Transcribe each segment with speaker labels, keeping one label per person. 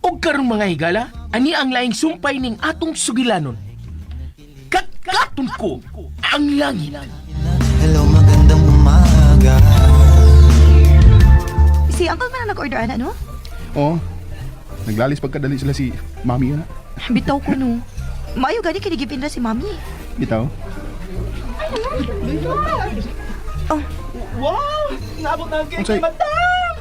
Speaker 1: O karong mga higala, ani ang laing sumpay ning atong sugilanon. Katkaton ko ang langit.
Speaker 2: Hello, magandang umaga.
Speaker 3: Si Uncle man ang nag-order, ana, no?
Speaker 4: Oo. Naglalis pagkadali sila si Mami na.
Speaker 3: Bitaw ko, no. Maayo gani kinigipin na si Mami.
Speaker 4: Bitaw.
Speaker 3: Oh,
Speaker 1: Wow! Naabot na ang cake
Speaker 4: Unsay?
Speaker 1: ni Madam!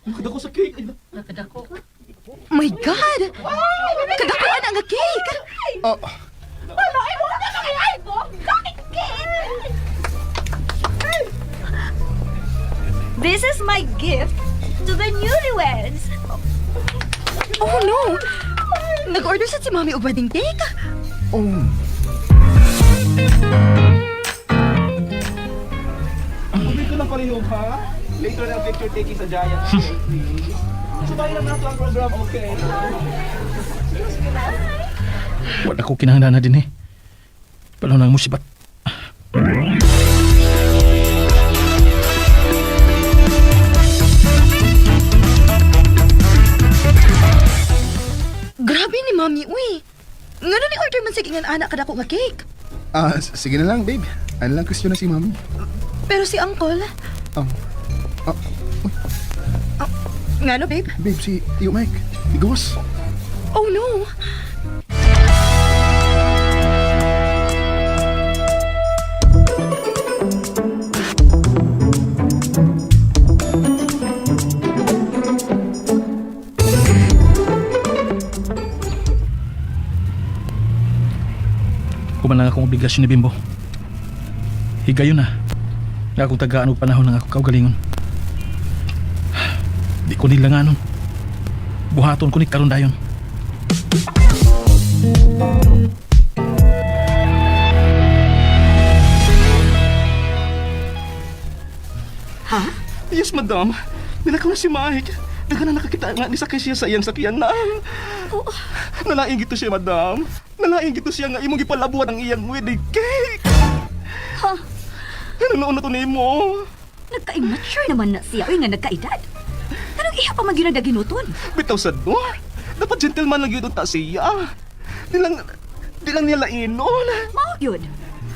Speaker 1: Nakadako sa cake.
Speaker 3: my God! Kagakuan ang cake!
Speaker 4: Oh,
Speaker 5: This is my gift to the newlyweds.
Speaker 3: Oh, no! Nag-order sa si Mami og wedding cake?
Speaker 4: oh.
Speaker 1: Hindi ko na palihog, ha? Later na ang picture taking sa Giant Cake, please. Subayin naman natin ang program, okay?
Speaker 6: Wala ko kinahanglan na din eh. Palaw nang musibat.
Speaker 3: Grabe ni Mami, uy! Nga na ni-order man sa ingan anak kadako nga cake.
Speaker 4: Sige na lang, babe. Ano lang question na si Mami?
Speaker 3: Pero si Uncle,
Speaker 4: Oh,
Speaker 3: nga no, babe?
Speaker 4: babe, si Tio Mike. Igos.
Speaker 3: Oh, no!
Speaker 6: Kuman lang akong obligasyon ni Bimbo. Higayon na. Nga akong tagaan og panahon ng ako kaugalingon. Di ko nila nga nun. Buhaton ko ni karon dayon.
Speaker 1: Yes, madam. Nilakaw na si Mike. Daga na nakakita nga ni sakay siya sa iyang sakyan na. Nalaing gito siya, madam. Nalaing gito siya nga imong gipalabuhan ang iyang wedding cake.
Speaker 5: Ha?
Speaker 1: Ano na to nimo?
Speaker 5: Nagka-immature naman na siya. Uy nga nagkaedad. Anong iha pa magyunag na ginuton?
Speaker 1: Bitaw sa door. Dapat gentleman lang yun ta siya. Di lang niya lainon.
Speaker 5: Mao yun.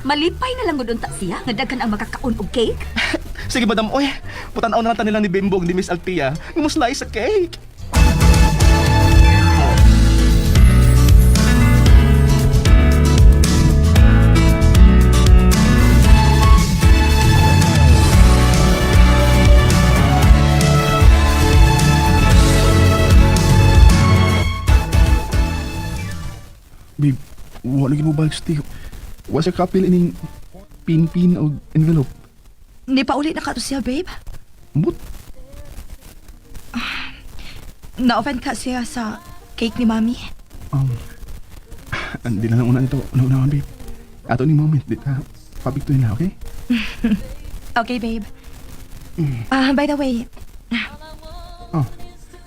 Speaker 5: Malipay na lang gudon ta siya nga daghan ang makakaon og cake.
Speaker 1: Sige, madam. Oy, putanaw na lang ta nila ni Bimbog ni Miss Altia. Numuslay sa cake.
Speaker 4: Babe, wala lagi mo balik sa Tio. Wala siya kapil ining pin-pin o envelope.
Speaker 3: Ni paulit na ka to siya, babe.
Speaker 4: But,
Speaker 3: Na-offend ka siya sa cake ni Mami.
Speaker 4: hindi na lang una nito. Una, babe. Ato ni moment, di ta pabigtuin na, okay?
Speaker 3: Okay, babe. By the way,
Speaker 4: Oh,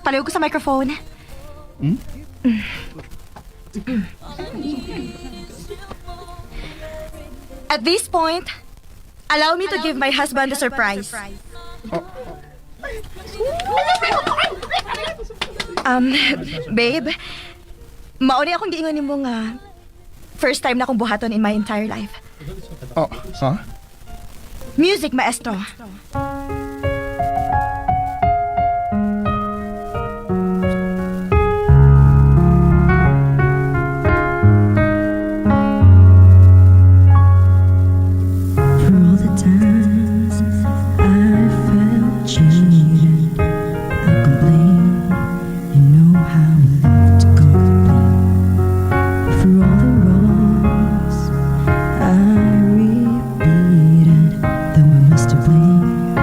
Speaker 3: paliw ko sa microphone.
Speaker 4: hmm?
Speaker 3: At this point, allow me to give my husband a surprise. Babe, mauni akong giingon nimo nga first time na akong buhaton in my entire life.
Speaker 4: Oh, ha?
Speaker 3: Music, maestro.
Speaker 7: For all the times I felt cheated, I complain. You know how I love to complain. For all the wrongs I repeated, though I must have blamed.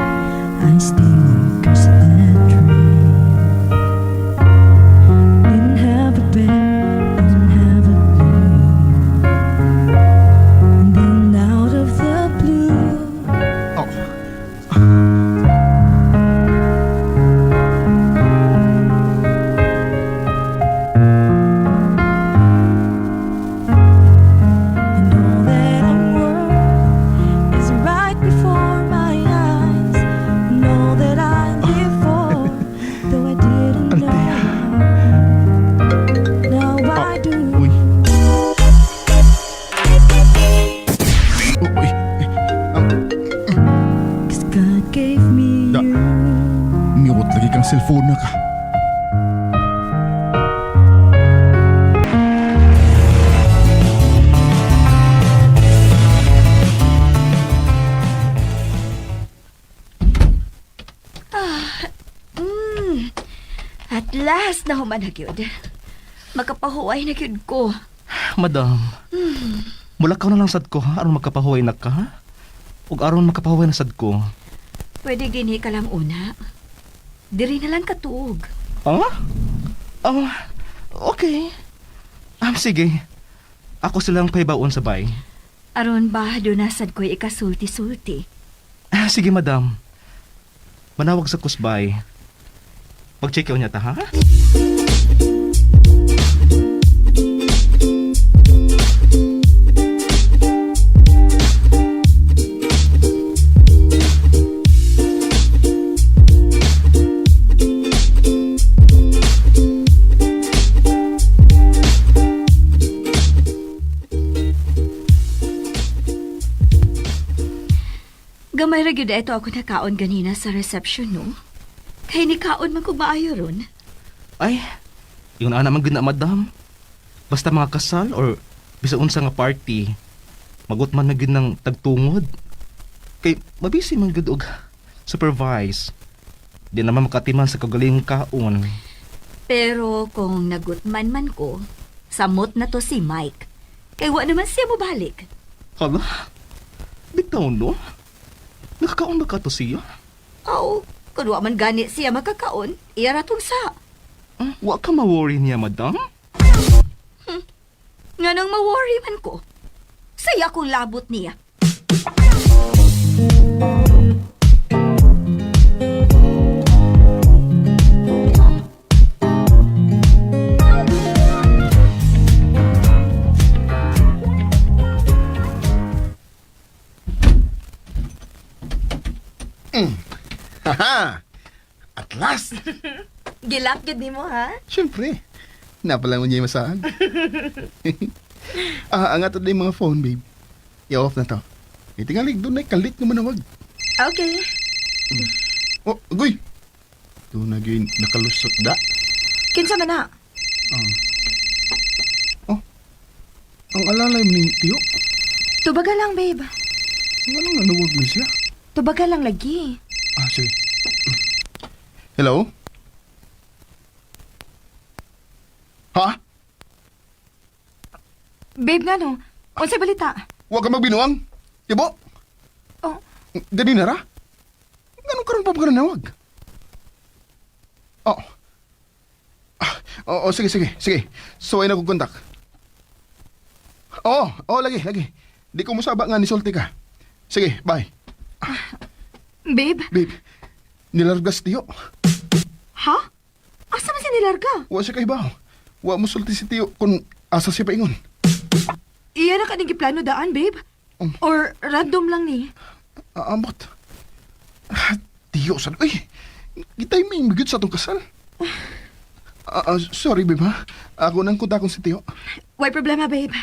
Speaker 4: Ambot lagi kang cellphone na ka.
Speaker 5: At last na human na gyud. Makapahuway na gyud ko.
Speaker 1: Madam, mula ka na lang sad ko ha, aron makapahuway na ka ha? Ug aron makapahuway na sad ko.
Speaker 5: Pwede dinhi ka lang una. Diri na lang katuog.
Speaker 1: Okay. Sige. Ako silang paibaon sa bay.
Speaker 5: Aron ba dunasad ko'y ikasulti-sulti?
Speaker 1: Sige, madam. Manawag sa kusbay. Mag-check niya ta, ha?
Speaker 5: Gamay ra gyud ito ako nakaon ganina sa reception, no? Kay ni kaon man ko maayo ron.
Speaker 1: Ay, yun na naman gina, madam. Basta mga kasal or bisa unsa nga party, magot man na gid ng tagtungod. Kay mabisi man gid og supervise. Di naman makatiman sa kagaling kaon.
Speaker 5: Pero kung nagutman man ko, samot na to si Mike. Kay wa naman siya mo balik.
Speaker 1: Hala? Bitaw no? Nakakaon ba ka to siya?
Speaker 5: Aw, kung wa man gani siya makakaon, iya ratong sa.
Speaker 1: Wa ka ma-worry niya, madam?
Speaker 5: Nga nang ma-worry man ko. Saya kong labot niya.
Speaker 4: Haha! At last!
Speaker 3: Gilak gid nimo ha?
Speaker 4: Siyempre. Napala mo niya yung masahan. Ang ato na yung mga phone, babe. I-off na to. Itingalig doon na kalit nga manawag.
Speaker 3: Okay.
Speaker 4: Oh, agoy! Doon na yun nakalusot da.
Speaker 3: Kinsa man na?
Speaker 4: Ang alalay mo ni Tiyo.
Speaker 3: Tubaga lang, babe.
Speaker 4: Anong nanawag mo siya?
Speaker 3: Tubaga lang lagi.
Speaker 4: Sige. Hello? Ha?
Speaker 3: Babe nga no, unsay balita?
Speaker 4: Huwag ka magbinuang. Yabo?
Speaker 3: Oh,
Speaker 4: Gani na ra? Ganun karon pa ba ka nanawag? Oh. Sige. So, ay nakukontak. Lagi. Di ko musaba nga nisulti ka. Sige, bye.
Speaker 3: babe?
Speaker 4: Babe, nilargas Tiyo.
Speaker 3: Ha? Asa man siya nilarga?
Speaker 4: Wa siya kahibaw. Wa mo sulti si Tiyo kung asa siya paingon.
Speaker 3: Iya na kaning giplano daan, babe? Or random lang ni?
Speaker 4: Ambot. Tiyo, saan? Uy, kitay may migit sa itong kasal. Sorry, babe, ha? Ako nang kontakon si Tiyo.
Speaker 3: Why problema, babe?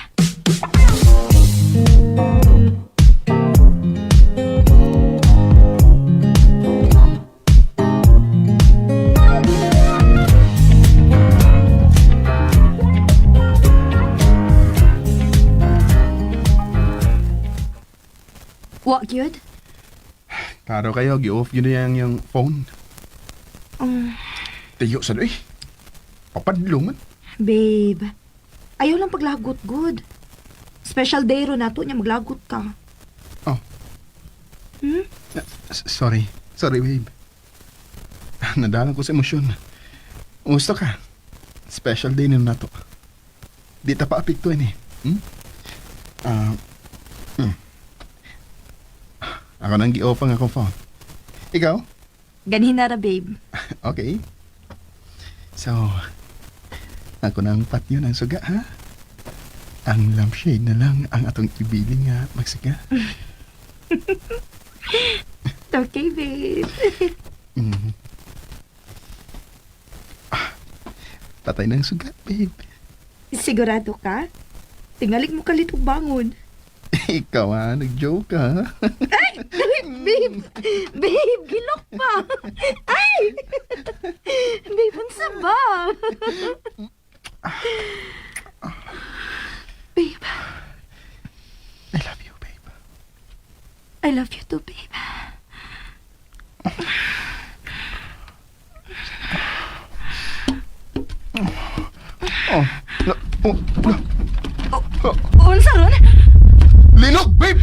Speaker 3: What yun?
Speaker 4: Klaro kayo, gi-off yun na yung phone. Tiyo, saan? Uy, papadlo man.
Speaker 3: Babe, ayaw lang paglagot good. Special day ro nato niya maglagot ka.
Speaker 4: Oh. Sorry, babe. Nadalang ko sa emosyon. Gusto ka? Special day nila nato. Di ta pa apiktuin eh. Ako nang gi-off ang akong phone. Ikaw?
Speaker 3: Ganhin na ra, babe.
Speaker 4: Okay. So, ako nang patyo ng suga, ha? Ang lampshade na lang ang atong ibiling nga magsiga.
Speaker 3: Okay, babe.
Speaker 4: Patay ng suga, babe.
Speaker 3: Sigurado ka? Tingalig mo kalitong bangon.
Speaker 4: Ikaw ha, nag-joke ha.
Speaker 3: Babe! Babe, gilok pa! Ay!
Speaker 5: bang. Babe,
Speaker 4: I love you, babe.
Speaker 5: I love you too, babe.
Speaker 4: Oh,
Speaker 5: Unsa ron?
Speaker 4: linog, babe!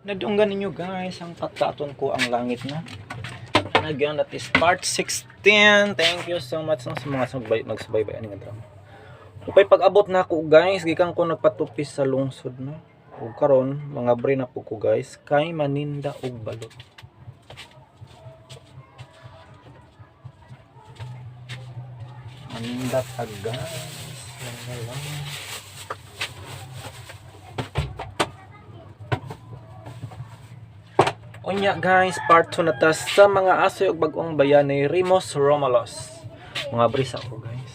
Speaker 8: Nadunggan ninyo guys, ang tataton ko ang langit na. Nagyan that is part 16. Thank you so much sa mga nagsubaybay ani nga drama. Upay pag-abot na ako guys, gikan ko nagpatupis sa lungsod no. Ug karon mga bre na po ko guys kay maninda og balot. Maninda pa guys. Lang. Unya guys, part 2 na tas sa mga asoy ug bag-ong bayan ni Rimos Romalos. Mga brisa ko guys.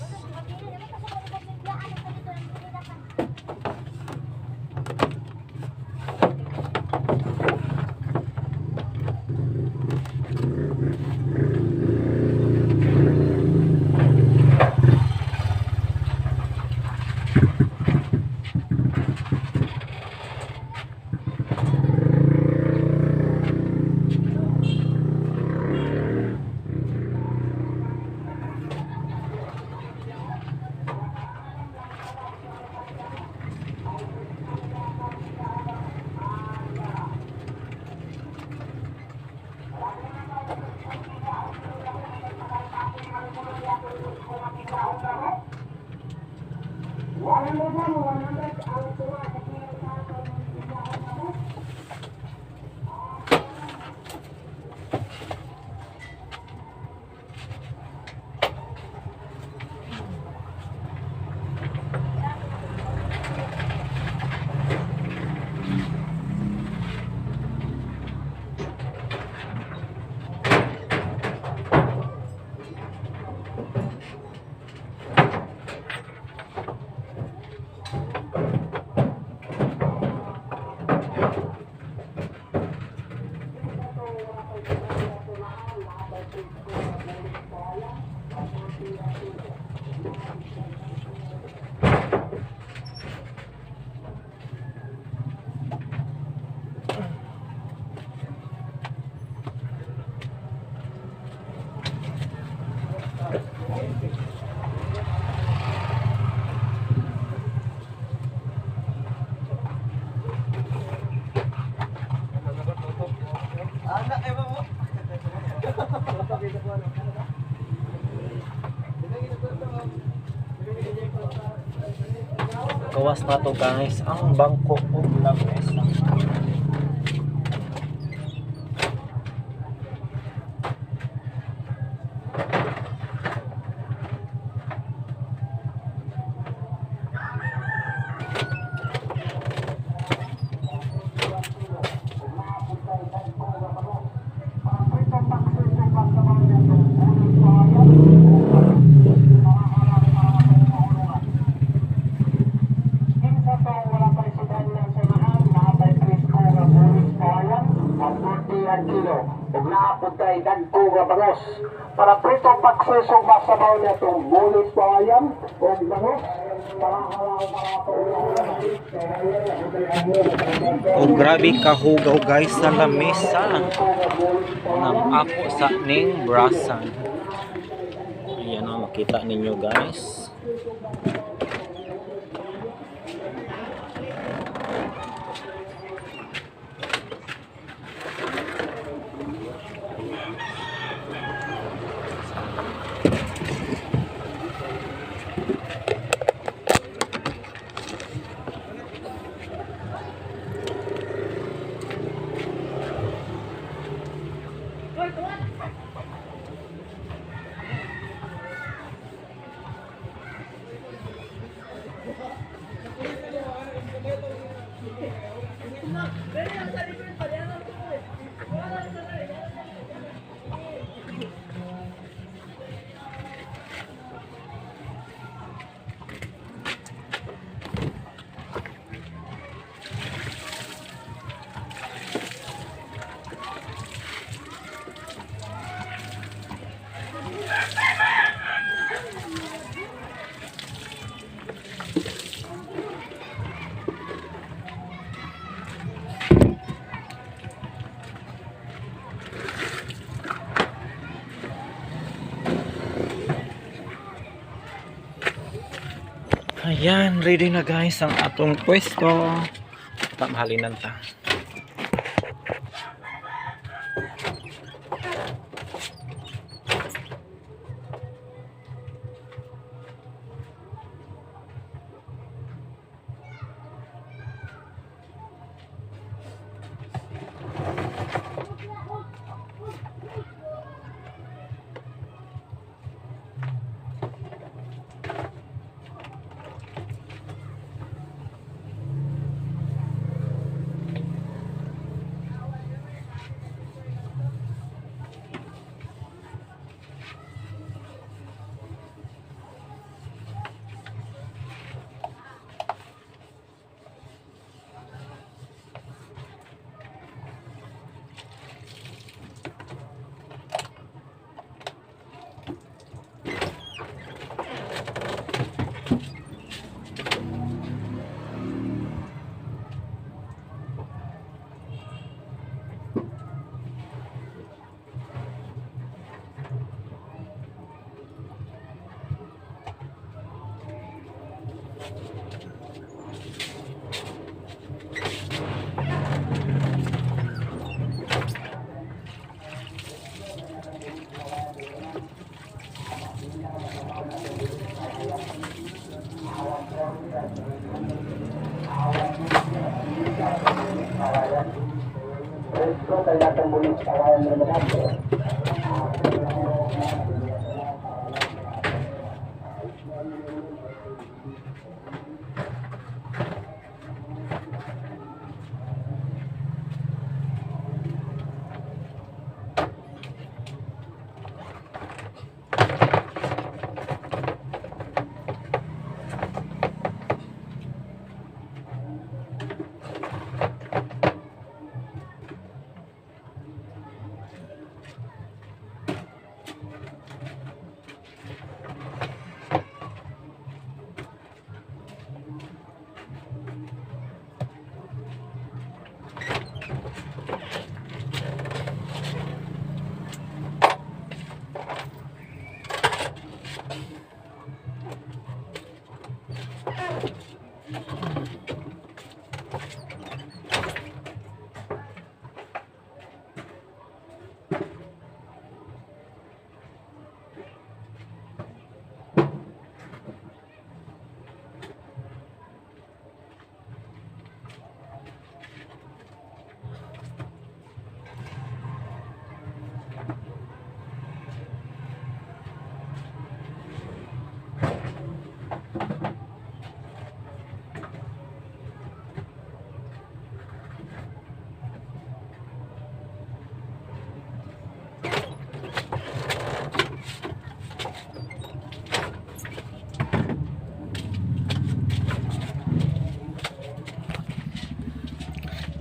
Speaker 8: Gawas na to guys ang bangko ug lamesa.
Speaker 9: Para prito pagsusog masabaw na itong bulis pa ayam o bangos
Speaker 8: Oh grabe kahugaw guys sa lamesa ng ako sa ning brasan. Ayan na makita ninyo guys. Ayan, ready na guys ang atong pwesto. Tamhalinan ta.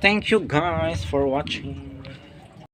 Speaker 8: Thank you guys for watching.